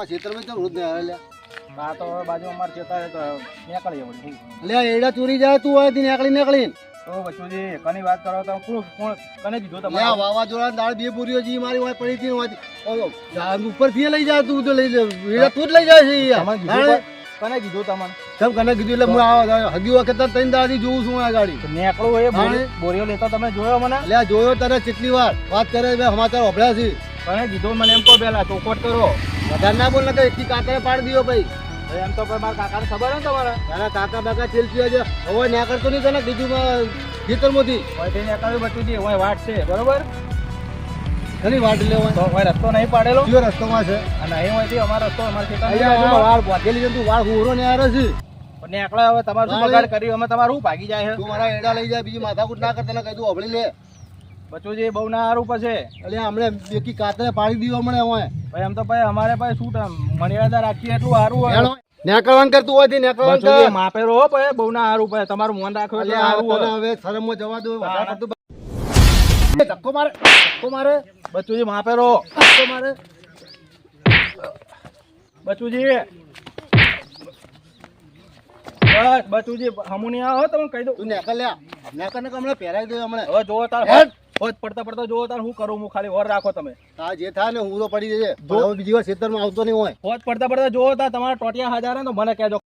ખેતરમાં તો રોજ ને લે આ તો બાજુ અમાર ખેતર તો નીકળી વળી લે એડા ચોરી જાય તું હોય નીકળીને તો બચુજી કની વાત કરો તો કોણ કને કીધું લે તમારે વાવાઝોડા દાળ બે પૂરીઓ જી મારી હોય પડી હતી ઉપર થી લઈ જા તું તો લઈ જા એડા તું જ લઈ જાય છે તમારે કીધું કને કીધું તમને સબ કને કીધું એટલે હું હગી વખત ત્રણ દાદી જોઉં છું આ ગાડી નીકળું એ બોરીઓ લેતા તમે જોયો મને લે જોયો તારે કેટલી વાર વાત કરે સમાચાર હોભળ્યા છે કને કીધું મને એમ કહો પેલા ચોખવટ કરો વધારે ના બોલ ને એકથી કાતરે પાડી દીધો ભાઈ એમ તો મારા કાકાને ખબર ને તમારે તારા કાકા બાકા ચેલપી છે હવે ના કરતો નહીં તને કીધું ખેતરમાંથી હોય તે નીકળ્યું બચુજી હોય વાટ છે બરોબર ઘણી વાટ લેવા તો હોય રસ્તો નહીં પાડેલો કયો રસ્તોમાં છે અને અહીં હોય અમારો રસ્તો અમારા ખેતર અહીંયા વાળ બોધેલી છે તું વાળ હોરો ને આરે છે પણ નીકળે હવે તમારું શું બગાડ કર્યું અમે તમારું શું ભાગી જાય છે તું મારા એડા લઈ જાય બીજી માથાકૂટ ના કરતા કહી દઉં હબળી લે બચુજી બહુ ના સારું પછી એટલે હમણે બેકી કાતરે પાડી દીધો હમણે હોય ભાઈ એમ તો ભાઈ અમારે ભાઈ શું મર્યાદા રાખીએ એટલું સારું હોય નેકળવાનું કરતું હોય થી નેકળવાનું કર માપેરો હો ભાઈ બહુ ના સારું ભાઈ તમારું મન રાખો એટલે સારું હોય હવે શરમમાં જવા દો વધારે કરતું ધક્કો મારે બચુજી માપેરો ધક્કો મારે બચુજી બસ બચુજી હમુની આવો તમે કહી દો તું નેકળ લે નેકળ ને હમણાં પહેરાવી દો હમણે હવે જોવો તાર હોજ પડતા જોવો તાર શું કરું હું ખાલી ઓર રાખો તમે આ જે થાય ને હું તો પડી જશે હવે બીજી વાર ખેતરમાં આવતો નહીં હોય હોજ પડતા જોવો તાર તમારા ટોટિયા હજાર તો મને કહેજો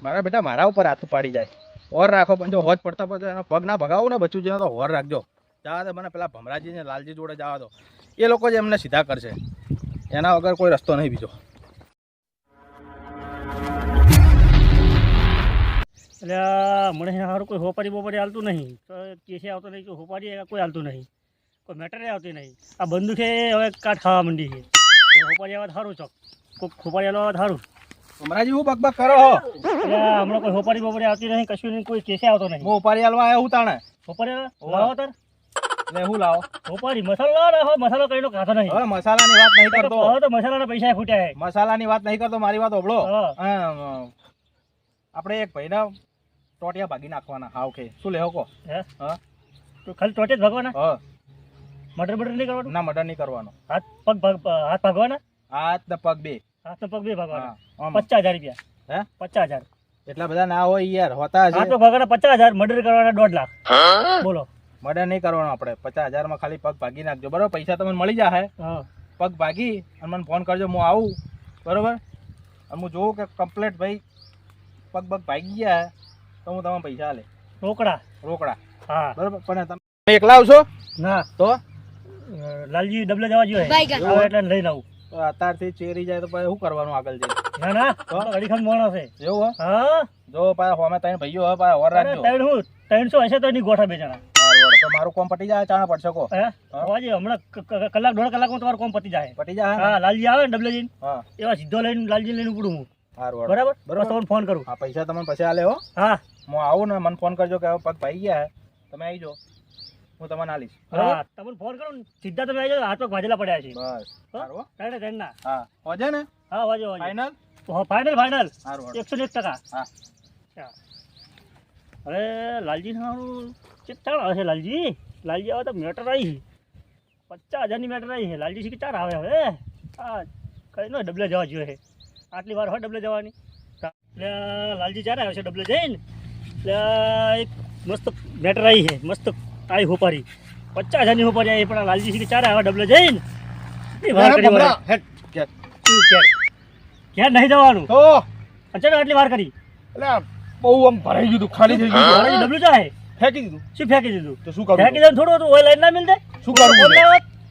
મારા બેટા મારા ઉપર હાથ પાડી જાય ઓર રાખો પણ જો હોજ પડતા એનો પગ ના ભગાવો ને બચું તો હોર રાખજો જવા દો મને પેલા ભમરાજી ને લાલજી જોડે જવા દો એ લોકો જ એમને સીધા કરશે એના વગર કોઈ રસ્તો નહીં બીજો એટલે મને સારું કોઈ હોપારી બોપારી હાલતું નહીં તો કેસે આવતો નહીં કે હોપારી કોઈ હાલતું નહીં કોઈ મેટર આવતી નહીં આ બંદૂકે હવે કાટ ખાવા માંડી છે તો હોપારી આવવા સારું ચોક કોઈ હોપારી આવવા સારું ભમરાજી હું બકબક કરો એટલે હમણાં કોઈ હોપારી બોપારી આવતી નહીં કશું નહીં કોઈ કેસે આવતો નહીં હું ઉપારી હાલવા આવ્યો હું તાણે હોપારી લાવો તાર એટલે હું લાવો હોપારી મસાલો લાવો ને મસાલો કઈ નો ખાતો નહીં હવે મસાલાની વાત નહીં કરતો હવે તો મસાલાના પૈસા ખૂટ્યા છે મસાલાની વાત નહીં કરતો મારી વાત ઓબળો હા. આપણે એક ભાઈના ટોટિયા ભાગી નાખવાના હાવ કે શું લેવો કો હે હા તો ખાલી ટોટે જ ભાગવાના હા મટર બટર નહીં કરવાનું ના મર્ડર નહીં કરવાનો હાથ ભાગવાના હાથ ને પગ બે હાથ પગ બી ભાગવાના આમ. 50,000 રૂપિયા હે 50,000 એટલા બધા ના હોય યાર હોતા હાથ હશે પગ ભાગવાના 50,000 મર્ડર કરવાના 1.5 લાખ બોલો મર્ડર નહીં કરવાનો આપણે 50,000 માં ખાલી પગ ભાગી નાખજો બરોબર પૈસા તમને મળી જાય હા પગ ભાગી અને મને ફોન કરજો હું આવું બરોબર અને હું જોઉં કે કમ્પ્લેટ ભાઈ પગ ભાગી ગયા તો હું તમને પૈસા આલે રોકડા હા બરોબર પણ તમે એકલા આવશો ના તો લાલજી ડબલે જવા જોઈએ હવે એટલે લઈને આવું તો અત્યારથી ચેરી જાય તો પછી શું કરવાનું આગળ જઈને ના ના તો અડીખમ મોણો છે એવું હા જો પાછા હોમે ત્રણ ભાઈઓ હવે પાછા ઓર રાખજો 300 હશે તો એની ગોઠા બે જણા તો મારું કોમ પટી જાય ચાણા પડશે કો હે હોવાજે હમણાં કલાક 1.5 કલાકમાં તમારું કોમ પતી જાય પટી જાય હા લાલજી આવે ને ડબલે જઈને હા એવા સીધો લઈને લાલજી લઈને ઉપડું હું સારું બરાબર બરોબર તમને ફોન કરું હા પૈસા તમને પછી આલે હો હા હું આવું ને મને ફોન કરજો કે હવે પગ ભાઈ ગયા તમે આવી જાઓ હું તમને આલીશ હા તમને ફોન કરું ને સીધા તમે આવી જાઓ હાથ પગ ભાજેલા પડ્યા છે બસ સારું હો. ત્રણે ના હા હોજે ને હા વાજો ફાઇનલ ફાઇનલ સારું 101%. હા હવે લાલજી સારું ચેતાણ આવે છે લાલજી આવે તો મેટર આવી 50,000 ની મેટર આવી છે લાલજી શીખી ચાર આવે હવે હા કઈ નો ડબલે જવા જોઈએ આટલી વાર હોય ડબલે જવાની એટલે લાલજી ચાર આવે છે ડબલે જઈને એટલે એક મસ્ત મેટર આવી છે મસ્ત આવી હોપારી 50,000 ની હોપારી આવી પણ લાલજી શીખી ચાર આવે ડબલે જઈને વાર કરી વાર ક્યાં નહીં જવાનું તો અચાનક આટલી વાર કરી એટલે બહુ આમ ભરાઈ ગયું તું ખાલી થઈ ગયું ડબલું જાય ફેંકી દીધું શું ફેંકી દીધું તો શું કરું ફેંકી દે થોડું હતું ઓય લાઈન ના મિલ જાય શું કરું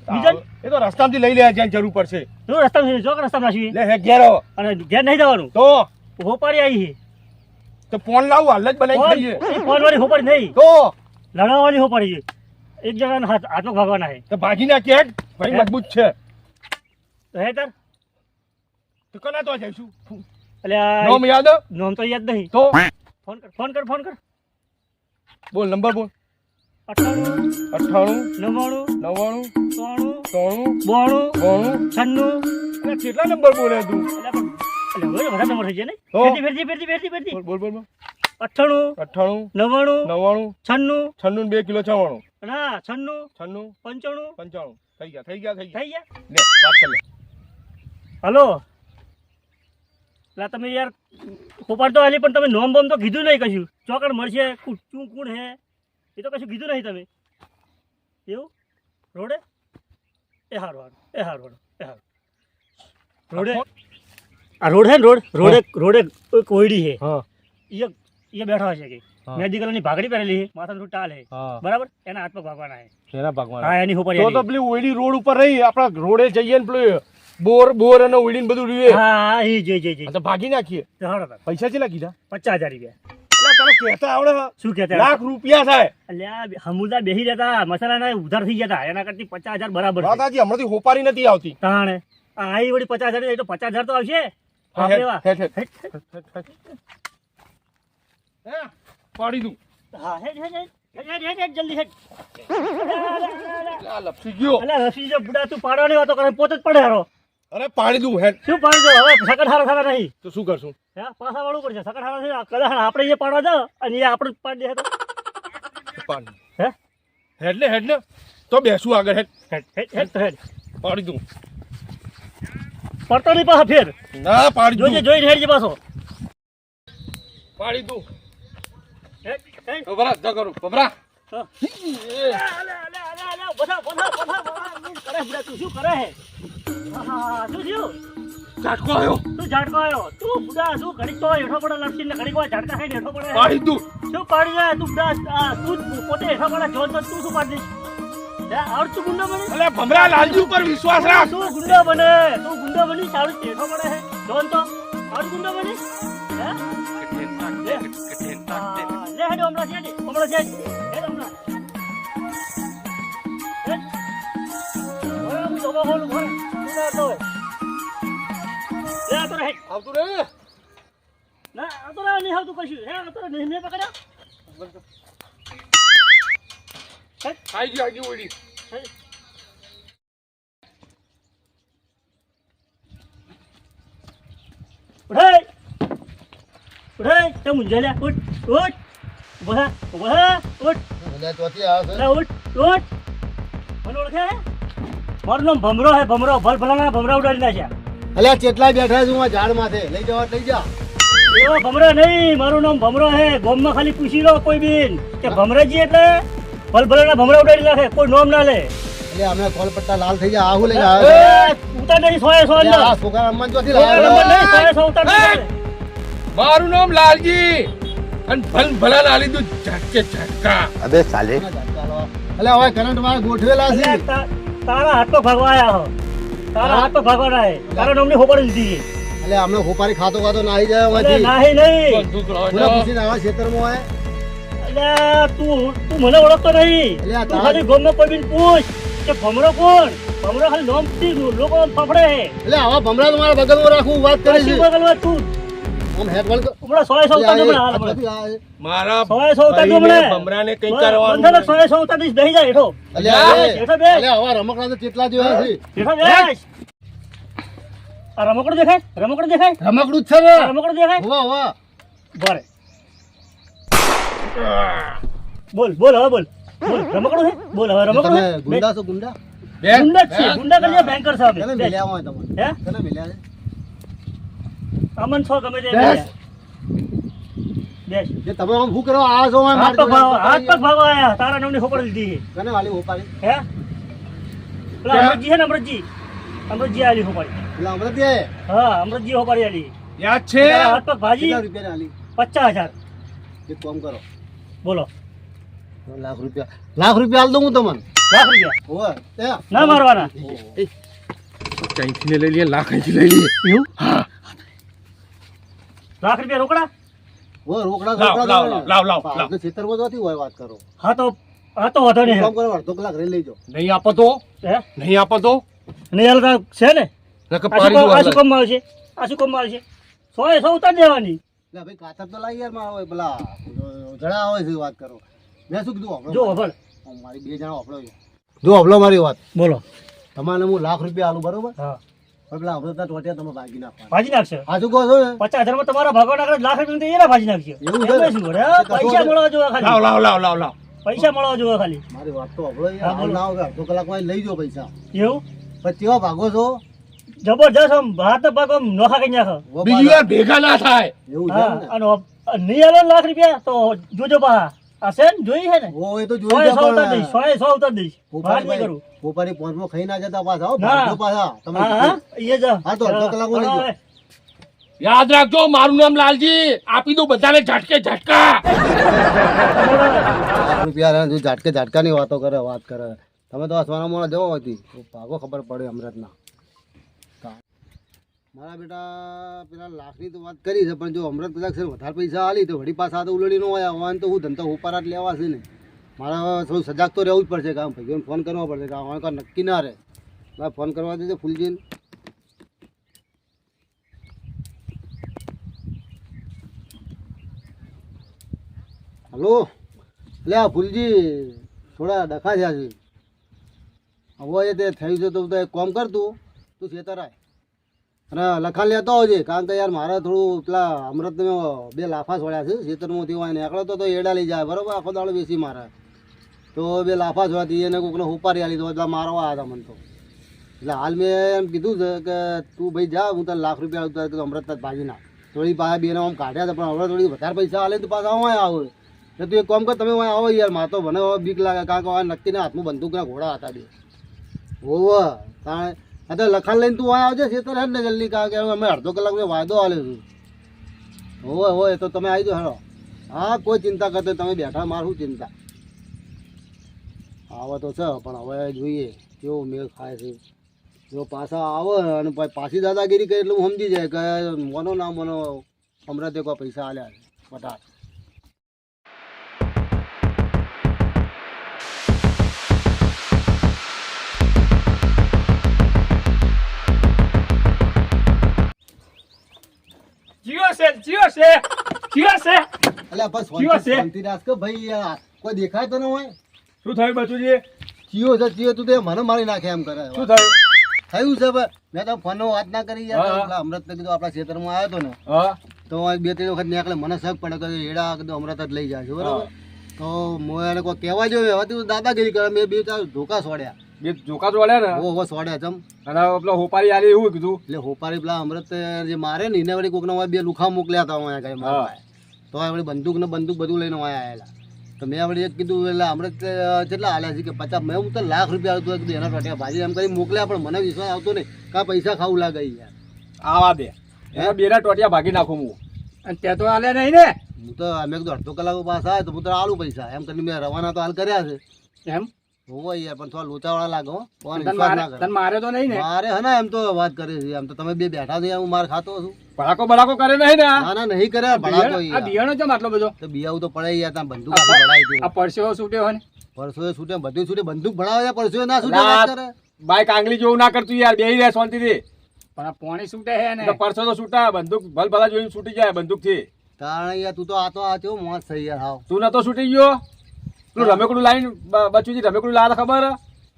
બીજા એ તો રસ્તામાંથી લઈ લે જ્યાં જરૂર પડશે તું રસ્તામાં ચોક રસ્તામાં નાખી લે હે ઘેરો અને ઘેર નહીં જવાનું તો હોપારી આવી છે તો ફોન લાવું હાલ જ બનાવી ખાઈએ ફોન વાળી હોપારી નહીં તો લડાવવાની હોપારી છે એક જણાને હાથમાં ભાગવાના છે તો ભાગી ના કેટ ભાઈ મજબૂત છે તો હે તાર તો કના તો જઈશું એટલે નામ યાદ નામ તો યાદ નહીં તો ફોન કર બોલ નંબર બોલ 98 98 99 99 93 92 92 96 અરે કેટલા નંબર બોલે તું એટલે બધા નંબર થઈ ગયા ને હો. ફેરથી બોલ 98 98 99 99 96 96 2 કિલો 96 ના 96 96 95 95 થઈ ગયા થઈ ગયા લે વાત કર લે હલો લા તમે યાર પોપાડ તો આલી પણ તમે નોમ બોમ તો કીધું નહીં કશું ચોકડ મળશે શું કોણ હે એ તો કશું કીધું નહીં તમે એવું રોડે એ હારું રોડે આ રોડ હે ને રોડે કોયડી હે હા એ બેઠા હશે કે હા. મેડિકલની ભાગડી પહેરેલી છે માથા થોડું ટાલ હે હા બરાબર એના હાથ પગ ભાગવાના હે એના ભાગમાં હા એની ઉપર તો પેલી ઓઈડી રોડ ઉપર રહી આપણા રોડે જઈએ ને પેલું બોર અને ઓઈડી ને બધું રીવે હા એ જઈ તો ભાગી નાખીએ હાડો તાર. પૈસા કેટલા કીધા 50,000 રૂપિયા એટલે તને કહેતા આવડે હે? શું કહેતા લાખ રૂપિયા થાય અલ્યા હમુદા બેહી રહેતા મસાલા ઉધાર થઈ જતા એના કરતી 50,000 બરાબર છે. દાદાજી હમણાંથી હોપારી નથી આવતી તાણે આ આઈ વળી 50,000 એ તો 50,000 તો આવશે આપણે વા. હેઠ. હે પાડી દઉં હા હેડ જલ્દી હેડ આ લપસી ગયો અલ્યા રસી જો બુડા તું પાડવાની વાતો કરે પોતે જ પડે હારો અરે પાડી દઉં હેડ શું પાડી દો હવે સકટ હારો થતા નહીં તો શું કરશું હે પાછા વાળું પડશે સકટ હારો થઈ કદાચ આપણે એ પાડવા જાવ અને એ આપણે જ પાડી દે તો પાડી હે હેડ ને તો બેસું આગળ હેડ હેડ પાડી દઉં પડતો નહીં પાછા ફેર ના પાડી દઉં જોઈને હેડજે પાછો પાડી દઉં હેડ બબરા જ કરું બબરા હા. બધા કરે બુડા તું શું કરે હે હા શું થયું ઝાટકો આવ્યો તું ઝાટકો આવ્યો તું બુડા શું ઘડીક તો હેઠો પડે લપસીને ઘડીક વાર ઝાટકા ખાઈને હેઠો પડે પાડી દઉં શું પાડી જાય તું બુડા તું પોતે હેઠો પડે જો તો તું શું પાડી દઈશ હે આવડ તું ગુંડો બને અલે ભમરા લાલજી ઉપર વિશ્વાસ રાખ તું ગુંડો બની સારું હેઠો પડે હે જોન તો આવડ ગુંડો બની હે લે હેડો હમણાં છે હેડ હમણાં હેડ ઓય હું તો બોલું ભાઈ તું ના તો લે આ તો હેડ આવતું રે ના આ તો નહીં આવતું કશું હે આ તો નહીં પકડ્યા આઈ ગઈ ઓઈડી ઉઠાય તે મુંજાલ્યા ઉઠ ઉઠ ઉઠ એટલે ચોથી આવે છે ઉઠ મને ઓળખે હે મારું નામ ભમરો હે ભમરો ભલાના ભમરા ઉડાડી નાખ્યા અલ્યા કેટલા બેઠા છું આ ઝાડ માથે લઈ જા એવો ભમરો નહીં મારું નામ ભમરો હે ગોમમાં ખાલી પૂછી લો કોઈ બીન કે ભમરાજી એટલે ભલાના ભમરા ઉડાડી નાખે કોઈ નોમ ના લે એટલે અમે કોલ પટ્ટા લાલ થઈ ગયા આવું લઈને એ, આવે ઉતાર નહીં 100 છે આ છોકરા રમવાનું ચોથી નંબર લાવે નહીં 100 ઉતાર નહીં. મારું નામ લાલજી અને ભલા લાલી તું ઝટકા એટલે હવે કરંટ માં ગોઠવેલા છે અલ્યા, તારા હાથ તો ભાગવા આયા હો તારા હાથ તો ભાગવાના હે તારા નામની ખબર લીધી છે એટલે અમને હોપારી ખાતો નાહી જાય અલે એમાંથી નાહી નહીં બંદૂક પૂરા લાવો પૂછીને આવા ખેતરમાં હોય અલ્યા તું મને ઓળખતો નહીં અલ્યા, તું તારા- ખાલી ગામમાં કોઈ બીને પૂછ કે ભમરો કોણ ભમરો ખાલી નોમથી લોકો ફફડે હે એટલે આવા ભમરા તમારા બગલમાં રાખવું વાત કરે છે શું બગલમાં તું આમ હેડવણ હમણાં 100 ઉતાર દો હમણાં હાલ હમણાં. મારા 100 ઉતાર દો ભાઈને હમણાં. ભમરાને કંઈ બંધન કરવાનું 100 ઉતાર દઈશ બેસી જા હેઠો હેઠો બેસ. આવા રમકડા તો કેટલા જોયા છે હેઠો બેસ. આ રમકડું દેખાય રમકડું જ છે ને આ રમકડું દેખાય હોવા હોવા બરે બોલ હવે બોલ રમકડું છે બોલ હવે રમકડું તમે છે? ગુંડા છો ગુંડા બેન, ગુંડા જ છે ગુંડા કરીએ બેંકર સાહેબ કને મિલ્યા હોય તમને હે કને મિલ્યા છે અમન છો ગમે તે બેસ. બેસ જે તમે આમ શું કરવા આ છો હાથ પગ ભાગવા આયા તારા નામની ખબર લીધી કને વાલી હોપારી હે પેલા અમરજી છે ને અમરજી આલી ખોપાડી એટલે હમણાં ત્યાં હા અમરજી ખોપાડી આલી યાદ છે તારા હાથ પગ ભાજી કેટલા રૂપિયા આલી 50,000 એક કામ કરો બોલો લાખ રૂપિયા હાલ દઉં હું તમને લાખ રૂપિયા હોવે ત્યાં ના મારવાના કંઈથી લઈ લઈએ લાખ અહીંથી લઈ લઈએ એવું લાખ રૂપિયા રોકડા હોવે રોકડા લાવ, લાવ, લાવ, લાવ, લાવ. આપણે ખેતરમાં જોતી હોય વાત કરો હા તો વાંધો નહીં કામ કરો અડધો કલાક રહી લઈ જાઓ નહીં આપો તો હે નહીં આપો તો નહીં હાલ છે ને નકર આ પાડી શું દઉં આ શું કામમાં આવશે આ શું કામમાં આવશે 100 ઉતાર દેવાની એટલે ભાઈ કાતર તો લાવી યાર મારા હોય પેલા જણા આવે છે વાત કરો મેં શું કીધું જો આપણો ભલ મારી બે જણા આપણો જો આપણો મારી વાત બોલો તમારે હું લાખ રૂપિયા આલું બરોબર હા પણ પેલા અમૃતના ટોટિયા તમે ભાગી નાખવાના. ભાજી નાખશે હાચું કહો છો ને? 50,000 માં તમારા ભાગવા નાખે લાખ રૂપિયા તો એના ભાજી નાખશે એવું છે? એમાં શું કરે? હા, પૈસા મળવા જોવે ખાલી લાવ પૈસા મળવા જોવે ખાલી મારી વાત તો સાંભળો યાર. હા, બોલો. હાલ ના આવે અડધો કલાકમાં લઈ જાઓ પૈસા. એવું પછી કેવા ભાગો છો? જબરજસ્ત આમ હાથ પગ આમ નોખા કરી નાખો વો બીજી વાર ભેગા ના થાય. એવું છે હા ને? અને નહીં આલો ને લાખ રૂપિયા તો જોજો પા હશે ને જોઈ છે ને ઓ એ તો 100 જોઈ ઉતાર દઈશ 100 ઉતાર દઈશ વાત નહીં કરું પોપારી પોંચમાં ખાઈ ના જતા પાછા હો, ના. ભાગજો પાછા તમે. હા હા એ જ હા, તો અડધો કલાકમાં લઈ જાઓ. યાદ રાખજો મારું નામ લાલજી, આપી દઉં બધાને ઝટકે ઝટકા. લાખ રૂપિયા રહ્યા, જો ઝાટકે ઝાટકાની વાતો કરે વાત કરે. તમે તો હસવાના મોડા જવો હતી તો ભાગો ખબર પડે અમૃતના. મારા બેટા પેલા લાખની તો વાત કરી છે, પણ જો અમૃત કદાચ છે વધારે પૈસા આલી તો વળી પાછા તો ઉલડી ન હોય હોય તો હું ધંધો ઉપારાટ લેવા છે ને. મારે થોડું સજાગ તો રહેવું જ પડશે કે આમ ભાઈઓને ફોન કરવો પડશે કે આ કાંઈ નક્કી ના રહે. મારે ફોન કરવા દેજો ફૂલજીને. હલો, એટલે આ ફૂલજી થોડા ડખા થયા છે. હવે એ તે થયું છે તો એક કામ કર તું છેતરાય અને લખાણ લેતો આવજે, કારણ કે યાર મારે થોડું પેલા અમૃતને મેં 2 લાફા છોડ્યા છે ખેતરમાંથી હોય નીકળો તો એડા લઈ જાય બરાબર, આખો દાડો બેસી મારે તો 2 લાફા છોડતી એને કોઈકને ઉપાડી આલી તો એટલે મારવા આવ્યા હતા મને તો. એટલે હાલ મેં એમ કીધું છે કે તું ભાઈ જા, હું તને લાખ રૂપિયા આવતા તો અમૃત જ ભાગી નાખ. થોડી પાછા બેને આમ કાઢ્યા હતા, પણ હવે થોડી વધારે પૈસા આલે તો પાછા અહીંયા આવે. તો તું એક કામ કર, તમે અહીંયા આવો યાર, મારે તો મને હવે બીક લાગે, કારણ કે નક્કીના હાથમાં બંદૂકના ઘોડા હતા 2. હોવે કારણ અત્યારે લખાણ લઈને તું અહીંયા આવજે ખેતર હે ને જલ્દી, કારણ કે અમે અડધો કલાકનો વાયદો આલ્યો છું. હોય તો તમે આવી જાઓ હેડો. હા કોઈ ચિંતા કરતો તમે બેઠા, માર શું ચિંતા. આવે તો છે પણ હવે જોઈએ કેવો મેળ ખાય છે. જો પાછા આવે અને પાછી દાદાગીરી કરે એટલે હું સમજી જાય કે મોનો ના મોનો અમૃતે કોઈ પૈસા આલ્યા છે બટાટ. અલ્યા બસ ચિયો છે? શાંતિ રાખ કે ભાઈ યાર, કોઈ દેખાય તો ન હોય. શું થયું બચુજી? ચિયો છે ચિયો, તું તે મને મારી નાખે એમ કરે. શું થયું? થયું છે ભાઈ, મેં તો ફોન વાત ના કરી યાર. હા. પેલા અમૃતને કીધું આપણા ખેતરમાં આવ્યો હતો ને હા તો 2-3 વખત નીકળે, મને શક પડે કે એડા કીધું અમૃત જ લઈ જાય છે બરાબર. તો હું એને કોઈ કહેવા જોઈએ, હવે તું દાદાગીરી કરે, મેં 2-4 ધોકા છોડ્યા. બે જોકા જોડ્યા ને ઓ છોડ્યા ચમ. અને પેલો હોપારી આલી એવું કીધું. એટલે હોપારી પેલા અમૃત જે મારે ને એને વળી કોકના 2 લુખા મોકલ્યા હતા અહીંયા કઈ મારવા. તો વળી બંદૂક બધું લઈને અહીંયા આવેલા. તો મેં વળી એક કીધું એટલે અમૃત કેટલા હાલ્યા છે કે 50, મેં હું તો લાખ રૂપિયા આવતું કીધું એના ટોટિયા ભાજી એમ કરી મોકલ્યા, પણ મને વિશ્વાસ આવતો નહીં કા પૈસા ખાવું લાગે યાર. આવા દે એના બેના ટોટિયા ભાગી નાખું હું. અને ત્યાં તો હાલે નહીં ને. હું તો અમે કીધું અડધો કલાક પાછા આવે તો હું તો આલું પૈસા એમ કરીને મેં રવાના તો હાલ કર્યા છે. એમ હોવો યાર, પણ થોડા લોચાવાળા લાગો હો. કોણ વિશ્વાસ ના કરે. તને મારે તો નહીં ને. મારે હે ને એમ તો વાત કરે છે, એમ તો તમે 2 બેઠા છો હું માર ખાતો છું. બળાકો કરે નહીં ને આ? ના નહીં કરે ભડાકો આ યાર. બિયાણો કેમ આટલો બધો? તો બિયાવું તો પડે યાર, ત્યાં બંદૂક આખી ભડાઈ દઉં. આ પરસેવો છૂટ્યો હોય ને. પરસોએ છૂટે બધું છૂટે, બંદૂક ભડાવે છે, પરસોએ ના છૂટે વાત કરે. બાઈક આંગળી જેવું ના કરતું યાર, બેહી રહે શાંતિથી. પણ આ પોણી છૂટે હે ને. પરસો તો છૂટા, બંદૂક ભલભલા જોઈને છૂટી જાય બંદૂક થી. તાણે યાર તું તો આ કેવો મોત થઈ યાર હાવ. તું નતો છૂટી ગયો? પેલું રમેકડું લાઈન બચુજી રમેકડું લાવ્યા ખબર?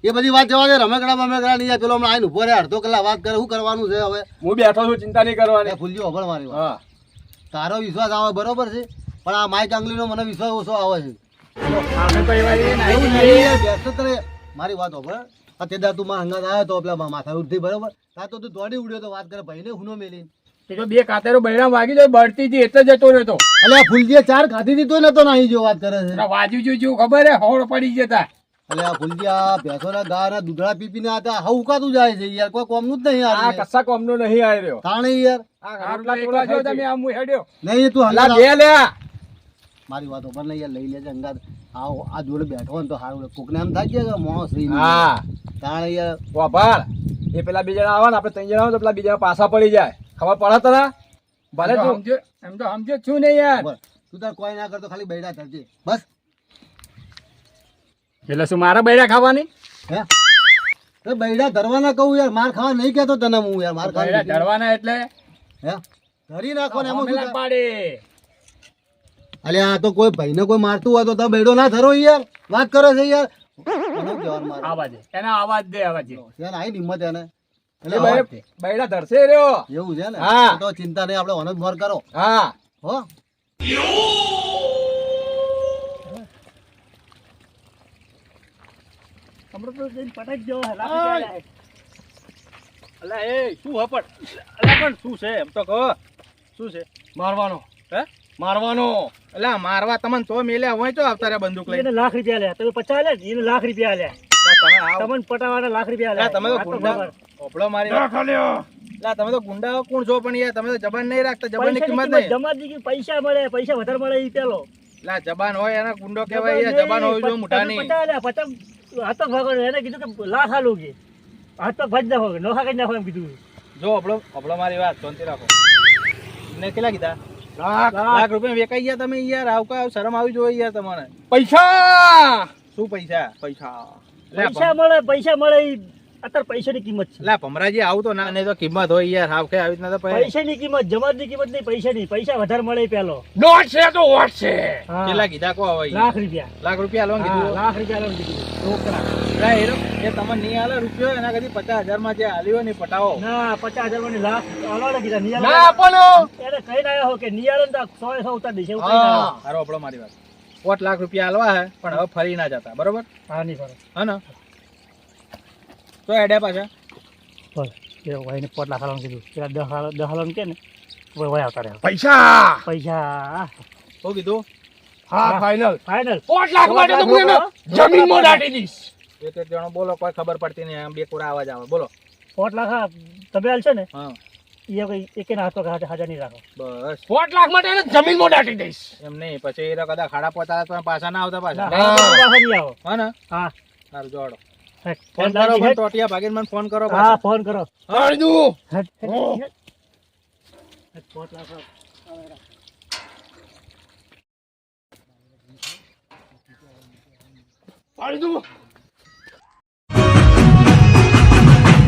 એ બધી વાત જવા દે, રમેકડા નહીં યાર. પેલો હમણાં આઈને ઉભો રહે અડધો કલાક વાત કરે, શું કરવાનું છે હવે? હું બેઠો છું, ચિંતા નહીં કરવાની. ફૂલજી હોભળ મારી વાત. હા તારો વિશ્વાસ આવે બરોબર છે, પણ આ માઈક આંગલીનો મને વિશ્વાસ ઓછો આવે છે. આપણે તો એવા એ એવું નહીં. નહીં યાર, બેસતો તારે મારી વાત હોભળ. અત્યારે તું મારા હંગાત આવ્યો તો પેલા માથા ઉઠી બરોબર, તા તો તું દોડી ઉડ્યો તો વાત કરે ભાઈને હુનો મેલી. એ તો 2 કાતરો બૈરા વાગી જાય બળતી હતી એટલે જતો રહ્યો. એટલે આ ફૂલજીએ 4 ખાધી હતી તોય નતો નાહી જો વાત કરે છે. વાજુ જો ખબર હે હોળ પડી જતા. એટલે આ ફૂલજી આ ભેંસોના ગાના દૂધડા પીપીને આતા હા ઉકાતું જાય છે યાર, કોઈ કોમનું જ નહીં આ આ કશા કોમનો નહીં આવી રહ્યો. તાણે યાર. આ રોટલા તોડા જો તમે આમ હેડ્યો. નહીં તું અલા હંગાત બે લે. મારી વાત ઉપર નહીં યાર, લઈ લેજે હંગાત. આ જોડે બેઠો ને તો સારું, કોકને એમ થાય કે મોહ શ્રી હા તાણે યાર. વાભાળ એ પેલા 2 જણા આવે ને, આપણે 3 જણા આવે તો પેલા 2 જણા પાછા પડી જાય. ખબર પડે તને? ભલે તું એમ તો સમજે છું ને યાર. બસ તું તાર કોઈ ના કરતો, ખાલી બૈડા થજે બસ. એટલે શું મારા બૈરા ખાવાની? હે તો બૈડા ધરવાના કહું યાર, માર ખાવા નહીં કહેતો તને હું યાર. માર બૈરા ખાવા ઢળવાના એટલે હે ધરી નાખો ને એમાં શું થાય? પાડે. અલે આ તો કોઈ ભાઈને કોઈ મારતું હોય તો તમે બૈડો ના ધરો યાર, વાત કરો છે યાર. કોને કહેવાનું મારે? આવાજ એના આવાજ દે આવાજ. યાર આઈ હિંમત એને એટલે એ ભાઈ બૈડા ધરશે રહ્યો. એવું છે ને હા. તો ચિંતા નહીં, આપણે ઓનજ મોર કરો હા હો. હમણાં તો જઈને પટાઈ જ જવો હે, લાકડી આલ્યા હે. અલા એ શું હપટ અલા પણ શું છે એમ તો કહો શું છે મારવાનો હે મારવાનો. અલા મારવા તમને તો મેલ્યા હોય તો આવતા રહ્યા બંદૂક લઈને એને લાખ રૂપિયા આલ્યા, તમે 50 આલ્યા, એને લાખ રૂપિયા આલ્યા. તમે આવો તમને પટાવાના લાખ રૂપિયા અલા, આલ્યા. તમે તો વાત તો ગુંડા ખબર. ઓપડો મારી અલા, તમે તો ગુંડા કોણ છો પણ યાર તમે તો જબાન નહીં રાખતા જબાનની કિંમત નહીં જમાની કિંમત પૈસા મળે, પૈસા વધારે મળે ઈ પેલો. અલા જબાન હોય એના ગુંડો કહેવાય યાર જબાન હોવી જોઈએ મોટા નહીં પચાસ આલ્યા, 50 હાથ પગ ભાગો. એને કીધું કે લાખ આલું કે હાથ પગ ભાજી નાખો, નોખા કરી નાખો એમ કીધું. જો ઓપડો મારી વાત શાંતિ રાખો ને કેટલા કીધા લાખ. લાખ રૂપિયા વેકાઈ ગયા તમે યાર આવ શરમ આવી જોઈએ યાર તમારે પૈસા શું પૈસા પૈસા. પૈસા મળે ઈ અત્યારે પૈસાની કિંમત છે. અલા ભમરાજી આવું તો ના નહીં તો કિંમત હોય યાર હાવ કે આવી રીતના તો પછી પૈસાની કિંમત, જમાની કિંમત નહીં, પૈસાની. પૈસા વધારે મળે ઈ પેલો. નોટ છે તો વોટ છે. હા. કેટલા કીધા કો હવે લાખ રૂપિયા. લાખ રૂપિયા આલવાનું હા, કીધું લાખ રૂપિયા આલવાનું કીધું. રોકડા. અલા એ તમને નહીં આલે રૂપિયો એના કદી 50,000 માં જે આલ્યો ને પટાવો ના 50,000 ની લાખ આલવાના કીધા. ના નિયાળ આપવાનો. એને કઈ ના હો કે નિયાળ ને 100 ઉતાર દઈશ એવું કઈ ના હા. હારો આપણો મારી વાત 5 લાખ રૂપિયા આલવા હે પણ હવે ફરી ના જતા બરોબર હા નહીં ફરક. હા ને તો એડ્યા પાછા બોલ એ ભાઈને 5 લાખ આલવાનું કીધું. પેલા 10 આલવાનું કે ને વય આવતા રહ્યા. પૈસા. પૈસા શું કીધું હા ફાઇનલ. ફાઇનલ. 5 લાખ માટે તો મને જમીનમાં દાટી દઈશ. એક જણો બોલો કોઈ ખબર પડતી નહીં આમ બે કોરા અવાજ આવે બોલો 5 લાખ આ તમે આલશો ને હા એ કઈ એકેના હાથ પગ હાજર નહીં રાખો. બસ 5 લાખ માટે એને જમીનમાં દાટી દઈશ. એમ નહીં પછી એ કદાચ ખાડા પોતા તો પાછા ના આવતા પાછા ના, પાછા નહીં આવો. હા ને હા સારું જોડો હેટ. ફોન કરો પણ ટોટિયા ભાગીને મને ફોન કરો હા પાછા ફોન કરો. હાડું. હેટ, હેટ, હો. હેટ. હેટ, 5 લાખ આલો. હાડું.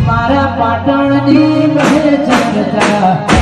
મારા પાટણની કહે જગતા